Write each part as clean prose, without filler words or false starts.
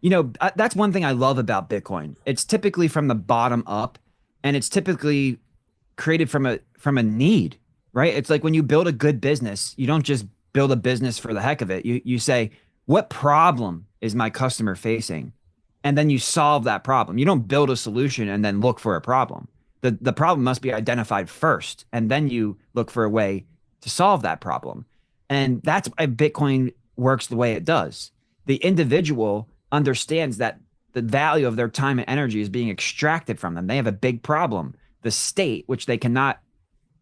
That's one thing I love about Bitcoin. It's typically from the bottom up, and it's typically created from a need, right? It's like when you build a good business, you don't just build a business for the heck of it. You say, what problem is my customer facing? And then you solve that problem. You don't build a solution and then look for a problem. The problem must be identified first, and then you look for a way to solve that problem. And that's why Bitcoin works the way it does. The individual understands that the value of their time and energy is being extracted from them. They have a big problem. The state, which they cannot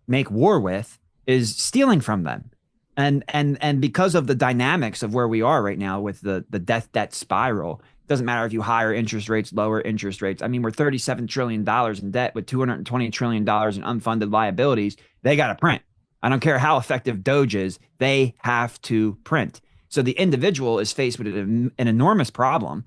make war with, is stealing from them. And because of the dynamics of where we are right now with the debt spiral, it doesn't matter if you higher interest rates, lower interest rates. I mean, we're $37 trillion in debt with $220 trillion in unfunded liabilities. They got to print. I don't care how effective Doge is, they have to print. So the individual is faced with an enormous problem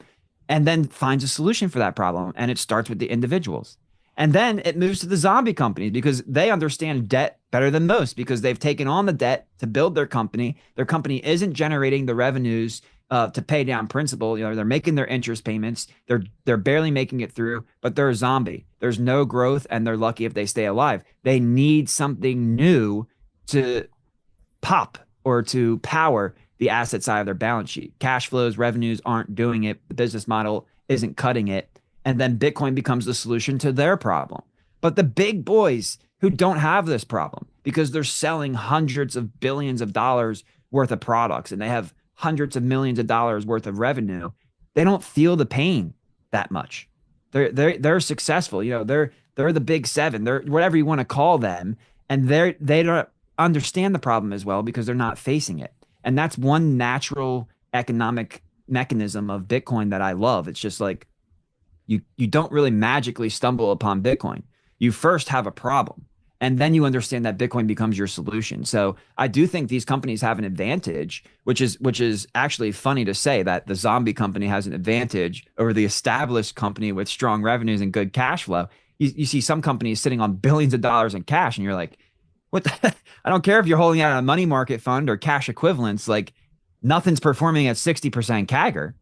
and then finds a solution for that problem. And it starts with the individuals. And then it moves to the zombie companies because they understand debt better than most because they've taken on the debt to build their company. Their company isn't generating the revenues to pay down principal. They're making their interest payments. They're barely making it through, but they're a zombie. There's no growth, and they're lucky if they stay alive. They need something new to pop or to power the asset side of their balance sheet. Cash flows, revenues aren't doing it. The business model isn't cutting it. And then Bitcoin becomes the solution to their problem. But the big boys who don't have this problem because they're selling hundreds of billions of dollars worth of products and they have hundreds of millions of dollars worth of revenue, they don't feel the pain that much. They're successful. They're the big seven. They're whatever you want to call them, and they don't understand the problem as well because they're not facing it. And that's one natural economic mechanism of Bitcoin that I love. It's just like you don't really magically stumble upon Bitcoin. You first have a problem, and then you understand that Bitcoin becomes your solution. So I do think these companies have an advantage, which is actually funny to say that the zombie company has an advantage over the established company with strong revenues and good cash flow. You see some companies sitting on billions of dollars in cash, and you're like, what the, I don't care if you're holding out a money market fund or cash equivalents, like nothing's performing at 60% CAGR,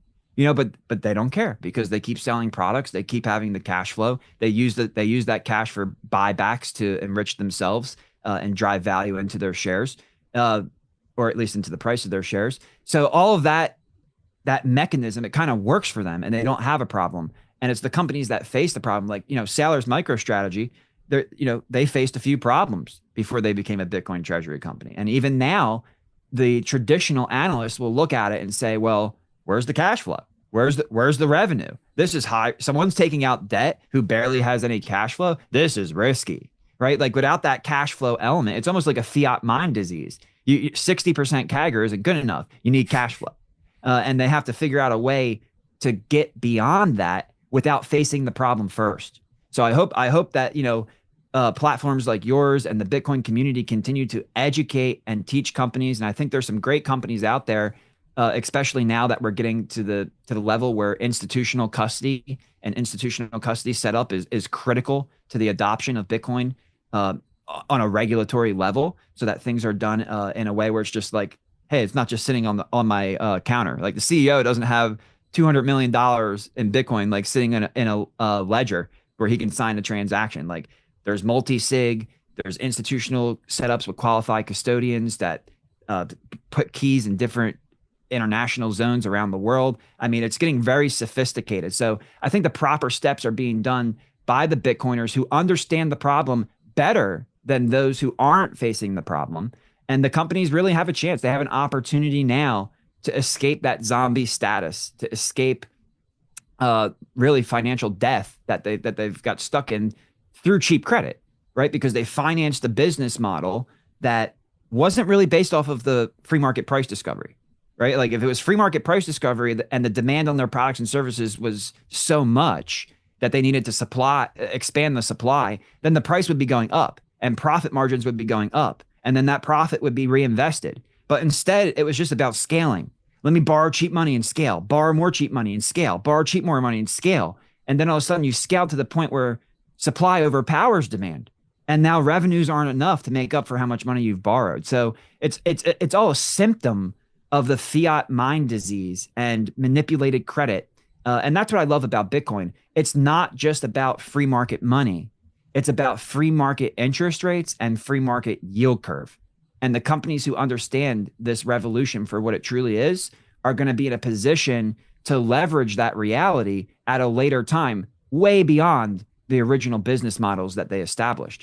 but they don't care because they keep selling products. They keep having the cash flow. They use that cash for buybacks to enrich themselves and drive value into their shares, or at least into the price of their shares. So all of that mechanism, it kind of works for them and they don't have a problem. And it's the companies that face the problem, like, Saylor's MicroStrategy, they faced a few problems before they became a Bitcoin treasury company. And even now, the traditional analysts will look at it and say, well, where's the cash flow? Where's the revenue? This is high. Someone's taking out debt who barely has any cash flow. This is risky, right? Like without that cash flow element, it's almost like a fiat mind disease. 60% CAGR isn't good enough. You need cash flow. And they have to figure out a way to get beyond that without facing the problem first. So I hope that, platforms like yours and the Bitcoin community continue to educate and teach companies. And I think there's some great companies out there, especially now that we're getting to the level where institutional custody setup is critical to the adoption of Bitcoin on a regulatory level, so that things are done in a way where it's just like, hey, it's not just sitting on my counter. Like the CEO doesn't have $200 million in Bitcoin like sitting in a ledger where he can sign a transaction. Like there's multi-sig, there's institutional setups with qualified custodians that put keys in different international zones around the world. I mean, it's getting very sophisticated. So I think the proper steps are being done by the Bitcoiners who understand the problem better than those who aren't facing the problem. And the companies really have a chance. They have an opportunity now to escape that zombie status, to escape really financial death that they've got stuck in through cheap credit, right? Because they financed a business model that wasn't really based off of the free market price discovery, right? Like if it was free market price discovery and the demand on their products and services was so much that they needed to expand the supply, then the price would be going up and profit margins would be going up. And then that profit would be reinvested. But instead, it was just about scaling. Let me borrow cheap money and scale, borrow more cheap money and scale, borrow cheap more money and scale. And then all of a sudden you scale to the point where supply overpowers demand. And now revenues aren't enough to make up for how much money you've borrowed. So it's all a symptom of the fiat mind disease and manipulated credit And that's what I love about Bitcoin. It's not just about free market money. It's about free market interest rates and free market yield curve. And the companies who understand this revolution for what it truly is are going to be in a position to leverage that reality at a later time, way beyond the original business models that they established.